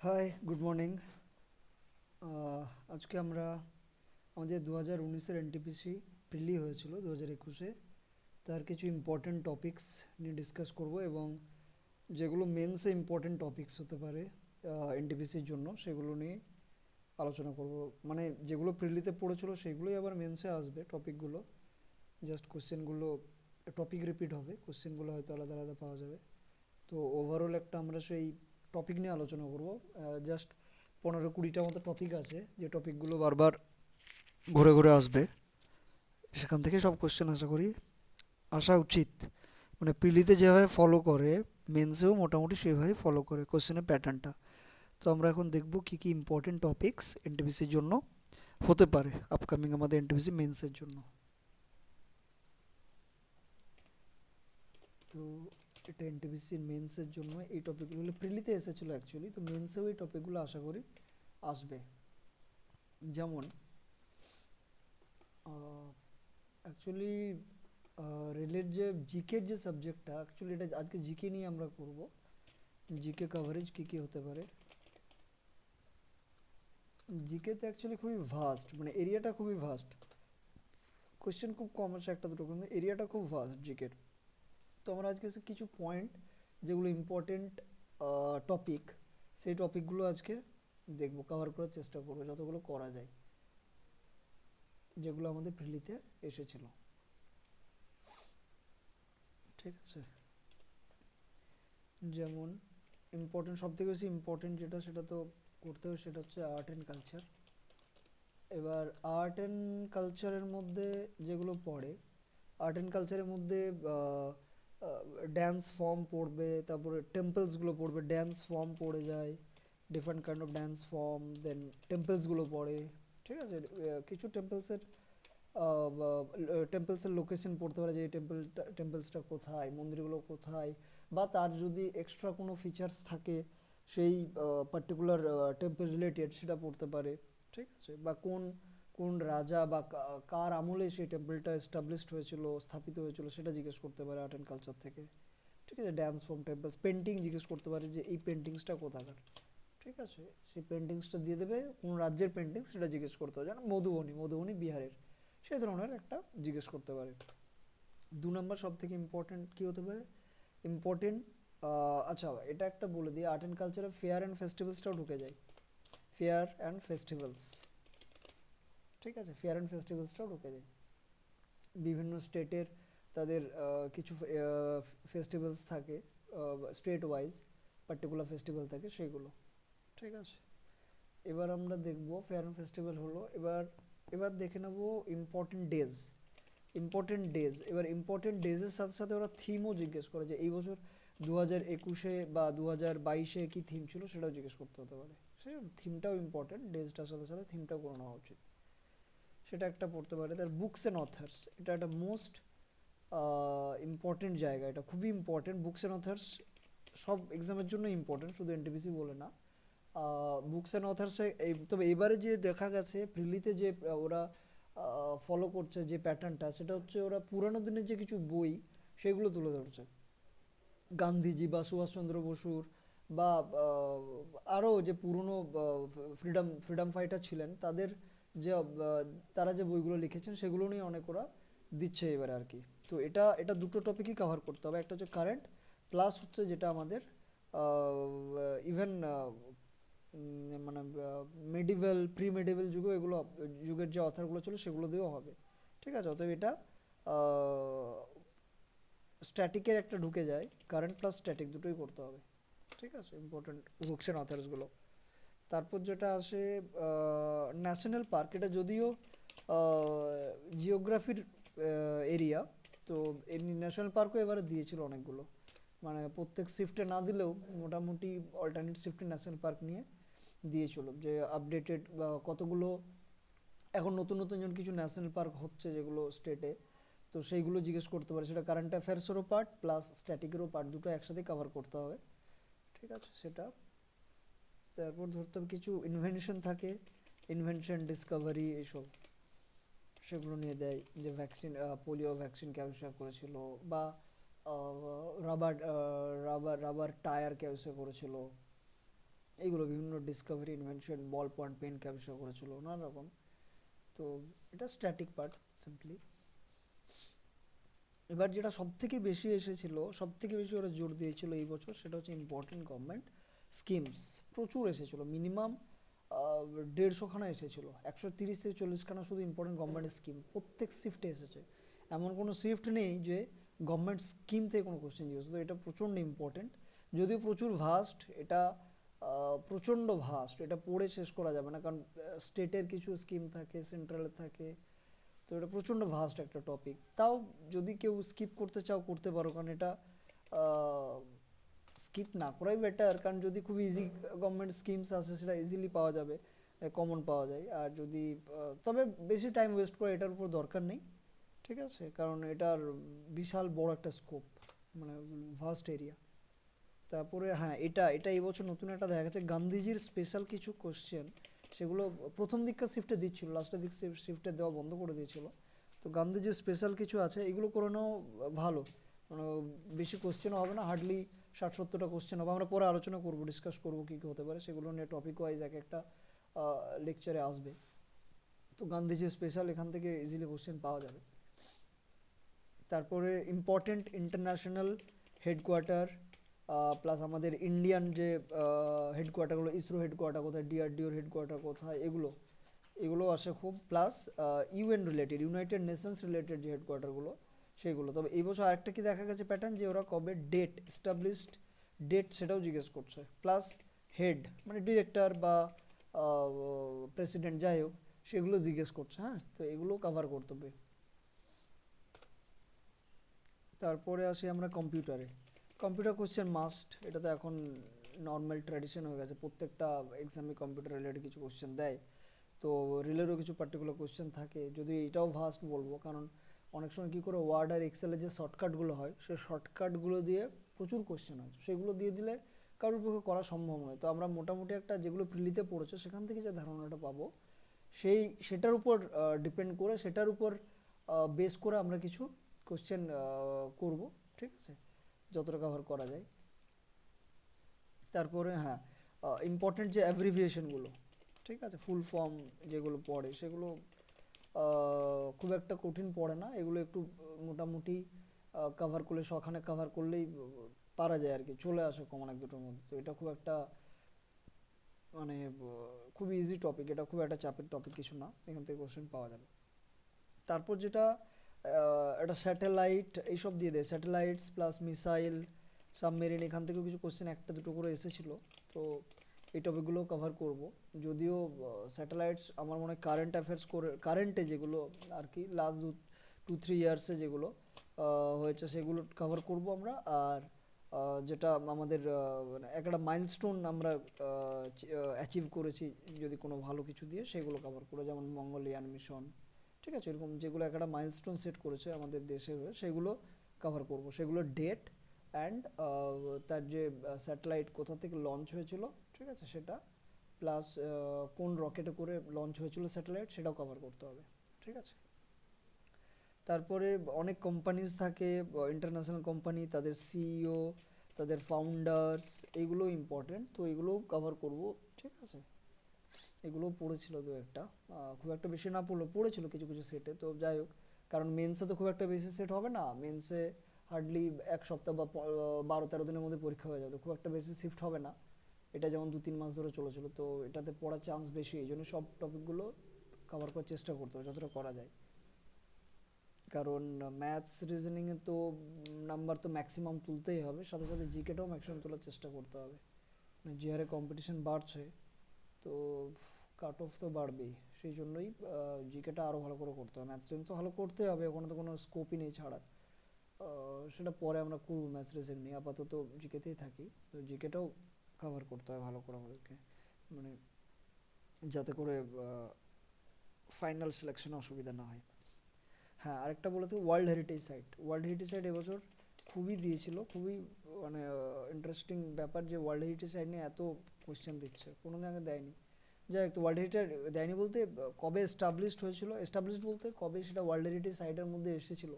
High, good morning. আজকে আমরা আমাদের 2019-এর এনটিপিসি প্রিলি হয়েছিল 2021-এ, তার কিছু ইম্পর্ট্যান্ট টপিকস নিয়ে ডিসকাস করব এবং যেগুলো মেন্সে ইম্পর্ট্যান্ট টপিকস হতে পারে এনটিপিসির জন্য সেগুলো নিয়ে আলোচনা করব। মানে যেগুলো প্রিলিতে পড়েছিল সেগুলোই আবার মেন্সে আসবে টপিকগুলো, জাস্ট কোশ্চেনগুলো টপিক রিপিট হবে, কোশ্চেনগুলো হয়তো আলাদা আলাদা পাওয়া যাবে। তো ওভারঅল একটা আমরা সেই টপিক নিয়ে আলোচনা করব। জাস্ট 15-20টা মতো টপিক আছে যে টপিকগুলো বারবার ঘুরে ঘুরে আসবে, সেখান থেকে সব কোশ্চেন আশা করি আসা উচিত। মানে প্রিলিতে যেভাবে ফলো করে মেন্সেও মোটামুটি সেভাবেই ফলো করে কোশ্চেনের প্যাটার্নটা। তো আমরা এখন দেখব কী কী ইম্পর্টেন্ট টপিকস এনটিপিসির জন্য হতে পারে আপকামিং আমাদের এনটিপিসি মেন্সের জন্য। তো এটা এনটিপিসি মেন্সের জন্য এই টপিকগুলো প্রিলিতে এসেছিলো অ্যাকচুয়ালি, তো মেন্সেও এই টপিকগুলো আশা করি আসবে। যেমন অ্যাকচুয়ালি রেলের যে জিকের যে সাবজেক্টটা, অ্যাকচুয়ালি এটা আজকে জিকে নিয়ে আমরা করব। জিকে কভারেজ কী কী হতে পারে। জিকেতে অ্যাকচুয়ালি খুবই ভাস্ট, মানে এরিয়াটা খুবই ভাস্ট, কোশ্চেন খুব কম আছে একটা দুটো, কিন্তু এরিয়াটা খুব ভাস্ট জিকের। তো আমরা আজকে কিছু পয়েন্ট যেগুলো ইম্পর্টেন্ট টপিক, সেই টপিকগুলো আজকে দেখবো, কভার করার চেষ্টা করবো যতগুলো করা যায়, যেগুলো আমাদের প্রিলিতে এসেছিল। ঠিক আছে, যেমন ইম্পর্টেন্ট, সবথেকে বেশি ইম্পর্টেন্ট যেটা সেটা তো করতে হবে, সেটা হচ্ছে আর্ট অ্যান্ড কালচার। এবার আর্ট অ্যান্ড কালচারের মধ্যে যেগুলো পড়ে, আর্ট অ্যান্ড কালচারের মধ্যে ড্যান্স ফর্ম পড়বে, তারপরে টেম্পলসগুলো পড়বে, ড্যান্স ফর্ম পড়ে যায়, different kind of dance form, then টেম্পলসগুলো পড়ে। ঠিক আছে, কিছু টেম্পলসের লোকেশন পড়তে পারে, যে এই টেম্পলসটা কোথায়, মন্দিরগুলো কোথায়, বা তার যদি এক্সট্রা কোনো ফিচার্স থাকে সেই পার্টিকুলার টেম্পল রিলেটেড, সেটা পড়তে পারে। ঠিক আছে, বা কোন কোন রাজা বা কার আমলে সেই টেম্পলটা এস্টাবলিশড হয়েছিল, স্থাপিত হয়েছিল, সেটা জিজ্ঞেস করতে পারে আর্ট অ্যান্ড কালচার থেকে। ঠিক আছে, ড্যান্স ফ্রম টেম্পলস, পেন্টিং জিজ্ঞেস করতে পারে যে এই পেন্টিংসটা কোথাকার। ঠিক আছে, সেই পেন্টিংসটা দিয়ে দেবে, কোন রাজ্যের পেন্টিং সেটা জিজ্ঞেস করতে হবে, যেন মধুবনী, মধুবনী বিহারের, সেই ধরনের একটা জিজ্ঞেস করতে পারে। 2 নম্বর সব থেকে ইম্পর্টেন্ট কী হতে পারে, ইম্পর্টেন্ট, আচ্ছা এটা একটা বলে দিই, আর্ট অ্যান্ড কালচারে ফেয়ার অ্যান্ড ফেস্টিভ্যালসটাও ঢুকে যায়। ফেয়ার অ্যান্ড ফেস্টিভ্যালস, ঠিক আছে, ফেয়ার অ্যান্ড ফেস্টিভ্যালসটাও ঢুকে যায়। বিভিন্ন স্টেটের তাদের কিছু ফেস্টিভ্যালস থাকে, স্টেট ওয়াইজ পার্টিকুলার ফেস্টিভ্যাল থাকে সেগুলো। ঠিক আছে, এবার আমরা দেখব ফেয়ার অ্যান্ড ফেস্টিভ্যাল হলো। এবার এবার দেখে নেব ইম্পর্টেন্ট ডেজ। ইম্পর্টেন্ট ডেজ, এবার ইম্পর্টেন্ট ডেজের সাথে সাথে ওরা থিমও জিজ্ঞেস করে, যে এই বছর 2021-এ বা 2022-এ কী থিম ছিল সেটাও জিজ্ঞেস করতে হতে পারে। সে থিমটাও ইম্পর্টেন্ট, ডেজটার সাথে সাথে থিমটাও করে নেওয়া উচিত, সেটা একটা পড়তে পারে। তার বুকস অ্যান্ড অথার্স, এটা একটা মোস্ট ইম্পর্টেন্ট জায়গা, এটা খুবই ইম্পর্টেন্ট। বুকস অ্যান্ড অথার্স সব এক্সামের জন্য ইম্পর্টেন্ট, শুধু এনটিপিসি বলে না। বুকস অ্যান্ড অথার্সে তবে এবারে যে দেখা গেছে প্রিলিতে যে ওরা ফলো করছে যে প্যাটার্নটা, সেটা হচ্ছে ওরা পুরানো দিনের যে কিছু বই সেগুলো তুলে ধরছে, গান্ধীজি বা সুভাষচন্দ্র বসুর, বা আরও যে পুরনো ফ্রিডম ফ্রিডম ফাইটার ছিলেন তাদের যে তারা যে বইগুলো লিখেছেন সেগুলো নিয়ে অনেক ওরা দিচ্ছে এবারে আর কি। তো এটা এটা দুটো টপিকই কভার করতে হবে, একটা হচ্ছে কারেন্ট, প্লাস হচ্ছে যেটা আমাদের ইভেন মানে মেডিভেল প্রি মেডিভেল যুগে এগুলো, যুগের যে অথারগুলো ছিল সেগুলো দিয়েও হবে। ঠিক আছে, অতএব এটা স্ট্যাটিকের একটা ঢুকে যায়, কারেন্ট প্লাস স্ট্যাটিক দুটোই করতে হবে। ঠিক আছে, ইম্পর্টেন্ট বুকস অ্যান্ড অথার্সগুলো। তারপর যেটা আসে ন্যাশনাল পার্ক, এটা যদিও জিওগ্রাফির এরিয়া, তো এই ন্যাশনাল পার্কও এবারে দিয়েছিল অনেকগুলো, মানে প্রত্যেক শিফটে না দিলেও মোটামুটি অল্টারনেট শিফটে ন্যাশনাল পার্ক নিয়ে দিয়েছিল, যে আপডেটেড কতগুলো এখন নতুন নতুন যেমন কিছু ন্যাশনাল পার্ক হচ্ছে যেগুলো স্টেটে, তো সেইগুলো জিজ্ঞেস করতে পারে। সেটা কারেন্ট অ্যাফেয়ার্সেরও পার্ট প্লাস স্ট্যাটিকেরও পার্ট, দুটো একসাথে কভার করতে হবে। ঠিক আছে, সেটা। তারপর ধরতে হবে কিছু ইনভেনশন থাকে, ইনভেনশন ডিসকভারি এইসব, সেগুলো নিয়ে দেয়, যে ভ্যাকসিন, পোলিও ভ্যাকসিন কে আবিষ্কার করেছিল, বা রাবার রাবার রাবার টায়ার কে আবিষ্কার করেছিল, এগুলো বিভিন্ন discovery, invention, ball point pen capture করেছিল, নানা রকম। তো এটা স্ট্যাটিক পার্ট সিম্পলি। এবার যেটা সব থেকে বেশি এসেছিল, সব থেকে বেশি ওরা জোর দিয়েছিল এই বছর, সেটা হচ্ছে ইম্পর্টেন্ট গভর্নমেন্ট স্কিমস। প্রচুর এসেছিল, মিনিমাম 150খানা এসেছিল, 130 থেকে 40খানা শুধু ইম্পর্টেন্ট গভর্নমেন্ট স্কিম প্রত্যেক শিফটে এসেছে। এমন কোনো শিফট নেই যে গভর্নমেন্ট স্কিম থেকে কোনো কোশ্চেন জিজ্ঞেস, তো এটা প্রচণ্ড ইম্পর্টেন্ট। যদিও প্রচুর ভাস্ট, এটা প্রচণ্ড ভাস্ট, এটা পড়ে শেষ করা যাবে না, কারণ স্টেটের কিছু স্কিম থাকে, সেন্ট্রালের থাকে, তো এটা প্রচণ্ড ভাস্ট একটা টপিক। তাও যদি কেউ স্কিপ করতে চাও করতে পারো, কারণ এটা স্কিপ না করাই বেটার, কারণ যদি খুব ইজি গভর্নমেন্ট স্কিমস আছে সেটা ইজিলি পাওয়া যাবে, কমন পাওয়া যায়। আর যদি তবে বেশি টাইম ওয়েস্ট করে এটার উপর দরকার নেই, ঠিক আছে, কারণ এটার বিশাল বড় একটা স্কোপ, মানে ভাস্ট এরিয়া। তারপরে হ্যাঁ, এটা এটা এই বছর নতুন একটা দেখা গেছে, গান্ধীজির স্পেশাল কিছু কোশ্চেন, সেগুলো প্রথম দিককার শিফটে দিচ্ছিল, লাস্টের দিক শিফটে দেওয়া বন্ধ করে দিয়েছিল। তো গান্ধীজির স্পেশাল কিছু আছে, এগুলো করে নাও ভালো, মানে বেশি কোশ্চেনও হবে না, হার্ডলি 60-70টা কোশ্চেন হবে। আমরা পরে আলোচনা করব, ডিসকাস করব কী কী হতে পারে, সেগুলো নিয়ে টপিক ওয়াইজ এক একটা লেকচারে আসবে। তো গান্ধীজির স্পেশাল এখান থেকে ইজিলি কোশ্চেন পাওয়া যাবে। তারপরে ইম্পর্টেন্ট ইন্টারন্যাশনাল হেডকোয়ার্টার, প্লাস আমাদের ইন্ডিয়ান যে হেডকোয়ার্টারগুলো, ইসরো হেডকোয়ার্টার কোথায়, ডিআরডিওর হেডকোয়ার্টার কোথায়, এগুলো এগুলো আসে খুব। Plus UN related, United Nations related যে হেডকোয়ার্টারগুলো সেগুলো। তবে এই বছর আরেকটা কি দেখা গেছে প্যাটার্ন, যে ওরা কবে ডেট এস্টাবলিশড, ডেট সেটাও জিজ্ঞেস করছে। প্লাস হেড মানে ডিরেক্টর বা প্রেসিডেন্ট যাই হোক, সেগুলো জিজ্ঞেস করছে। হ্যাঁ, তো এগুলো কভার করতে হবে। তারপরে আসি আমরা কম্পিউটারে। কম্পিউটার কোশ্চেন মাস্ট, এটা তো এখন নর্মাল ট্র্যাডিশন হয়ে গেছে, প্রত্যেকটা এক্সামে কম্পিউটার রিলেটেড কিছু কোশ্চেন দেয়। তো রিলেরও কিছু পার্টিকুলার কোশ্চেন থাকে, যদি এটাও ভাস্ট বলবো, কারণ অনেক সময় কী করে ওয়ার্ড আর এক্সেলের যে শর্টকাটগুলো হয়, সেই শর্টকাটগুলো দিয়ে প্রচুর কোশ্চেন হয়, সেগুলো দিয়ে দিলে কারোর পক্ষে করা সম্ভব নয়। তো আমরা মোটামুটি একটা, যেগুলো প্রিলিতে পড়েছে সেখান থেকে যে ধারণাটা পাবো, সেটার উপর ডিপেন্ড করে, সেটার উপর বেস করে আমরা কিছু কোশ্চেন করব, ঠিক আছে, যতটা কভার করা যায়। তারপরে হ্যাঁ, ইম্পর্টেন্ট যে অ্যাব্রিভিয়েশনগুলো, ঠিক আছে, ফুল ফর্ম যেগুলো পড়ে, সেগুলো খুব একটা কঠিন পড়ে না, এগুলো একটু মোটামুটি কভার করলে, সখানে কভার করলেই পারা যায় আর কি, চলে আসে কমন এক দুটোর মধ্যে। তো এটা খুব একটা মানে খুব ইজি টপিক, এটা খুব একটা চাপের টপিক কিছু না, এখান থেকে কোশ্চেন পাওয়া যাবে। তারপর যেটা একটা স্যাটেলাইট, এইসব দিয়ে দেয়, স্যাটেলাইটস প্লাস মিসাইল, সাবমেরিন, এখান থেকেও কিছু কোশ্চেন একটা দুটো করে এসেছিলো। তো এই টপিকগুলো কভার করব। যদিও স্যাটেলাইটস আমার মনে হয় কারেন্ট অ্যাফেয়ার্স করে, কারেন্টে যেগুলো আর কি লাস্ট 2-3 ইয়ার্সে যেগুলো হয়েছে সেগুলো কভার করব আমরা। আর যেটা আমাদের মানে একটা মাইলস্টোন আমরা অ্যাচিভ করেছি যদি কোনো ভালো কিছু দিয়ে, সেগুলো কভার করে, যেমন মঙ্গলয়ান মিশন, ঠিক আছে, এরকম যেগুলো একটা মাইলস্টোন সেট করেছে আমাদের দেশের হয়ে, সেগুলো কভার করব। সেগুলো ডেট অ্যান্ড তার যে স্যাটেলাইট কোথা থেকে লঞ্চ হয়েছিল, ঠিক আছে, সেটা, প্লাস কোন রকেটে করে লঞ্চ হয়েছিল স্যাটেলাইট, সেটাও কভার করতে হবে, ঠিক আছে। তারপরে অনেক কোম্পানিজ থাকে, ইন্টারন্যাশনাল কোম্পানি, তাদের সিইও, তাদের ফাউন্ডার্স, এগুলো ইম্পর্টেন্ট, তো এগুলোও কভার করব, ঠিক আছে। এগুলো পড়েছিল দু একটা, খুব একটা বেশি না পড়লেও পড়েছিল কিছু কিছু সেটে। তো যাই হোক, কারণ মেন্সে তো খুব একটা বেশি সেট হবে না, মেন্সে হার্ডলি 1 সপ্তাহ বা 12-13 দিনের মধ্যে পরীক্ষা হয়ে যাবে, খুব একটা বেশি শিফট হবে না। এটা যেমন 2-3 মাস ধরে চলেছিল, তো এটাতে পড়ার চান্স বেশি, এই জন্য সব টপিকগুলো কভার করার চেষ্টা করতে হবে যতটা করা যায়। কারণ ম্যাথস রিজনিংয়ে তো নাম্বার তো ম্যাক্সিমাম তুলতেই হবে, সাথে সাথে জিকেটাও ম্যাক্সিমাম তোলার চেষ্টা করতে হবে, মানে যে হারে কম্পিটিশন বাড়ছে, তো কাট অফ তো বাড়বেই, সেই জন্যই জিকেটা আরও ভালো করে করতে হবে। ম্যাথস রিজনিং তো ভালো করতে হবে, ওখানে তো কোনো স্কোপই নেই ছাড়ার। সেটা পরে আমরা করবো ম্যাথস রিজনিং নিয়ে, আপাতত জিকেতেই থাকি। তো জিকেটাও কভার করতে হয় ভালো করে আমাদেরকে, মানে যাতে করে ফাইনাল সিলেকশনে অসুবিধা না হয়। হ্যাঁ, আরেকটা বলতে, world heritage site, world heritage site এবছর খুবই দিয়েছিল, খুবই মানে ইন্টারেস্টিং ব্যাপার যে ওয়ার্ল্ড হেরিটেজ সাইট নিয়ে এত কোয়েশ্চেন দিচ্ছে, কোনো জায়গায় দেয়নি। যাই হোক, তো ওয়ার্ল্ড হেরিটেজ দেয়নি বলতে কবে এস্টাবলিশড হয়েছিল, এস্টাবলিশড বলতে কবে সেটা ওয়ার্ল্ড হেরিটেজ সাইটের মধ্যে এসেছিল,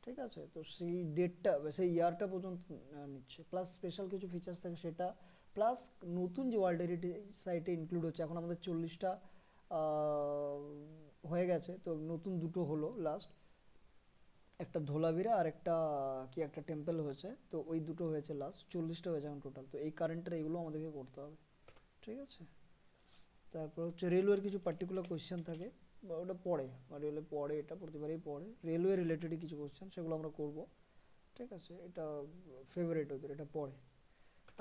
ঠিক আছে, তো সেই ডেটটা, সেই ইয়ারটা পর্যন্ত নিচ্ছে, প্লাস স্পেশাল কিছু ফিচার্স থাকে সেটা প্লাস নতুন যে ওয়ার্ল্ড হেরিটেজ সাইটে ইনক্লুড হচ্ছে, এখন আমাদের 40টা হয়ে গেছে, তো নতুন দুটো হলো লাস্ট, একটা ধোলাভিরা আর একটা কি একটা টেম্পল হয়েছে, তো ওই দুটো হয়েছে লাস্ট, 40টা হয়েছে এখন টোটাল। তো এই কারেন্টের এগুলো আমাদেরকে করতে হবে, ঠিক আছে। তারপর হচ্ছে রেলওয়ের কিছু পার্টিকুলার কোয়েশ্চেন থাকে, বা ওটা পড়ে, বা রেলওয়ে পড়ে, এটা প্রতিবারই পড়ে, রেলওয়ে রিলেটেডই কিছু কোয়েশ্চেন, সেগুলো আমরা করব, ঠিক আছে। এটা ফেভারিট ওদের, এটা পড়ে।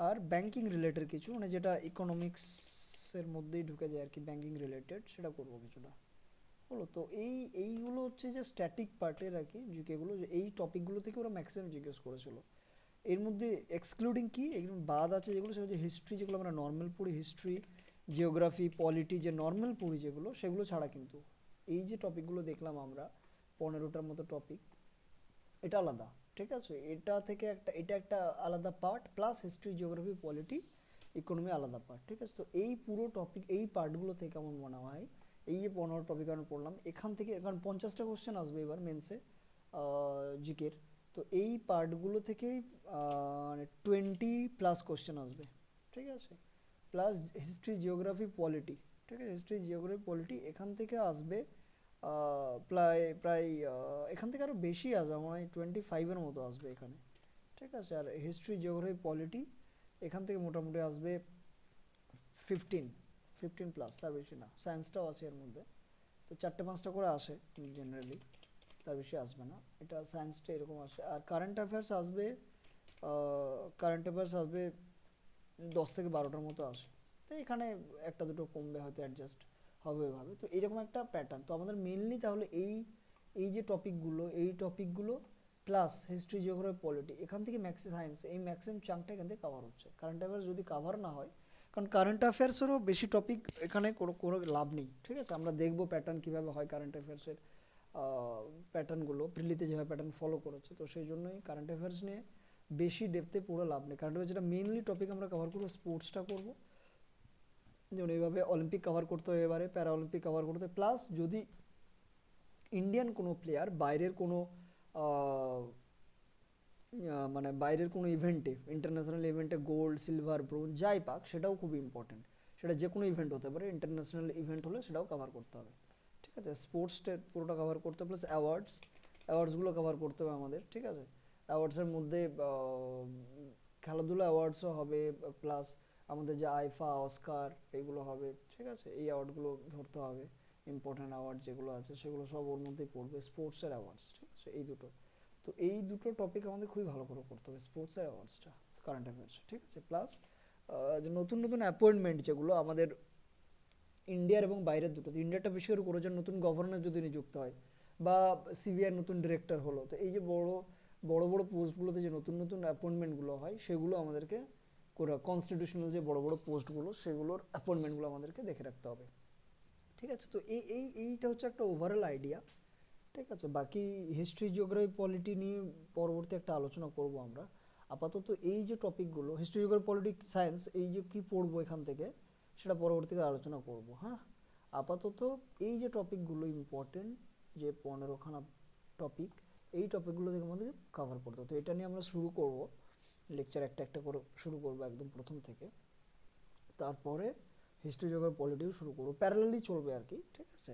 আর ব্যাংকিং রিলেটেড কিছু, মানে যেটা ইকোনমিক্সের মধ্যেই ঢুকে যায় আর কি, ব্যাংকিং রিলেটেড, সেটা করব কিছুটা, হলো। তো এইগুলো হচ্ছে যে স্ট্যাটিক পার্টের আর কি জিকেগুলো, যে এই টপিকগুলো থেকে ওরা ম্যাক্সিমাম জিজ্ঞেস করেছিল। এর মধ্যে এক্সক্লুডিং কি এগুলো বাদ আছে যেগুলো, সেগুলো যে হিস্ট্রি, যেগুলো আমরা নর্মাল পড়ি, হিস্ট্রি, জিওগ্রাফি, পলিটি, যে নর্মাল পড়ি যেগুলো, সেগুলো ছাড়া কিন্তু এই যে টপিকগুলো দেখলাম আমরা, 15টার মতো টপিক, এটা আলাদা, ঠিক আছে। এটা থেকে একটা, এটা একটা আলাদা part, plus history, geography, polity, economy আলাদা পার্ট, ঠিক আছে। তো এই পুরো টপিক, এই পার্টগুলো থেকে আমার মনে হয়, এই যে 15 টপিক আমি পড়লাম, এখান থেকে, কারণ 50টা কোশ্চেন আসবে এবার মেন্সে জিকের, তো এই পার্টগুলো থেকেই মানে 20+ কোশ্চেন আসবে, ঠিক আছে। প্লাস হিস্ট্রি, জিওগ্রাফি, পলিটি, ঠিক আছে, হিস্ট্রি, জিওগ্রাফি, পলিটি এখান থেকে আসবে প্রায় প্রায় এখান থেকে আরও বেশি আসবে, আমার হয় 25-এর মতো আসবে এখানে, ঠিক আছে। আর হিস্ট্রি, জিওগ্রাফি, পলিটি এখান থেকে মোটামুটি আসবে 15+ তার বেশি না, সায়েন্সটাও আছে এর মধ্যে, তো 4টে 5টা করে আসে জেনারেলি, তার বেশি আসবে না, এটা সায়েন্সটা এরকম আসে। আর কারেন্ট অ্যাফেয়ার্স আসবে 10 থেকে 12টার মতো আসে, তো এখানে একটা দুটো কমবে হয়তো, অ্যাডজাস্ট হবে এভাবে, তো এরকম একটা প্যাটার্ন। তো আমাদের মেনলি তাহলে এই এই যে টপিকগুলো, এই টপিকগুলো প্লাস হিস্ট্রি, জিওগ্রাফি, পলিটি, এখান থেকে সায়েন্স, এই ম্যাক্সিমাম চাংটা এখান থেকে কভার হচ্ছে। কারেন্ট অ্যাফেয়ার্স যদি কভার না হয়, কারণ কারেন্ট অ্যাফেয়ার্সেরও বেশি টপিক এখানে কোনো কোনো লাভ নেই, ঠিক আছে। আমরা দেখবো প্যাটার্ন কীভাবে হয় কারেন্ট অ্যাফেয়ার্সের, প্যাটার্নগুলো প্রিলিতে যেভাবে প্যাটার্ন ফলো করেছে, তো সেই জন্যই কারেন্ট অ্যাফেয়ার্স নিয়ে বেশি ডেপথে পুরো লাভ নেই। কারেন্ট অ্যাফেয়ার্স যেটা মেনলি টপিক আমরা কভার করবো, স্পোর্টসটা করবো, যেমন এইভাবে অলিম্পিক কভার করতে হবে, এবারে প্যারা অলিম্পিক কভার করতে, প্লাস যদি ইন্ডিয়ান কোনো প্লেয়ার বাইরের কোনো মানে বাইরের কোনো ইভেন্টে, ইন্টারন্যাশনাল ইভেন্টে গোল্ড, সিলভার, ব্রোঞ্জ যাই পাক, সেটাও খুব ইম্পর্টেন্ট, সেটা যে কোনো ইভেন্ট হতে পারে, ইন্টারন্যাশনাল ইভেন্ট হলে সেটাও কভার করতে হবে, ঠিক আছে। স্পোর্টসটা পুরোটা কভার করতে হবে, প্লাস অ্যাওয়ার্ডসগুলো কভার করতে হবে আমাদের, ঠিক আছে। অ্যাওয়ার্ডসের মধ্যে খেলাধুলা অ্যাওয়ার্ডসও হবে, প্লাস আমাদের যে আইফা, অস্কার এগুলো হবে, ঠিক আছে। এই অ্যাওয়ার্ডগুলো ধরতে হবে, ইম্পর্টেন্ট অ্যাওয়ার্ড যেগুলো আছে সেগুলো সব ওর মধ্যেই পড়বে, স্পোর্টসের অ্যাওয়ার্ডস, ঠিক আছে, এই দুটো। তো এই দুটো টপিক আমাদের খুবই ভালো করে করতে হবে, স্পোর্টসের অ্যাওয়ার্ডসটা, কারেন্ট অ্যাফেয়ার্স, ঠিক আছে। প্লাস যে নতুন নতুন অ্যাপয়েন্টমেন্ট যেগুলো আমাদের ইন্ডিয়ার এবং বাইরের দুটো, ইন্ডিয়াটা বিশেষ করে করেছেন, নতুন গভর্নর যদি নিযুক্ত হয়, বা সিবিআই নতুন ডিরেক্টর হলো, তো এই যে বড় বড় বড় পোস্টগুলোতে যে নতুন নতুন অ্যাপয়েন্টমেন্টগুলো হয়, সেগুলো আমাদেরকে করে, কনস্টিটিউশনাল যে বড় বড় পোস্টগুলো, সেগুলোর অ্যাপয়েন্টমেন্টগুলো আমাদেরকে দেখে রাখতে হবে, ঠিক আছে। তো এইটা হচ্ছে একটা ওভারঅল আইডিয়া, ঠিক আছে। বাকি হিস্ট্রি, জিওগ্রাফি, পলিটি নিয়ে পরবর্তী একটা আলোচনা করব আমরা। আপাতত এই যে টপিকগুলো, হিস্ট্রি, জিওগ্রাফি, পলিটি, সায়েন্স, এই যে কি পড়বো এখান থেকে, সেটা পরবর্তীতে আলোচনা করব, হ্যাঁ। আপাতত এই যে টপিকগুলো ইম্পর্টেন্ট, যে 15খানা টপিক, এই টপিকগুলো থেকে আমাদের কভার করতে হবে। তো এটা নিয়ে আমরা শুরু করব, লেকচার একটা একটা করে শুরু করব একদম প্রথম থেকে, তারপরে হিস্ট্রি, জিওগ্রাফি, পলিটিও শুরু করবো, প্যারালালি চলবে আর কি, ঠিক আছে।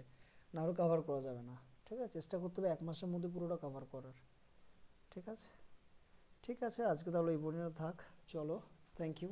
না হলে কভার করা যাবে না, ঠিক আছে। চেষ্টা করতে হবে 1 মাসের মধ্যে পুরোটা কভার করার, ঠিক আছে। ঠিক আছে, আজকে তাহলে এই পর্যন্ত থাক, চলো, থ্যাংক ইউ।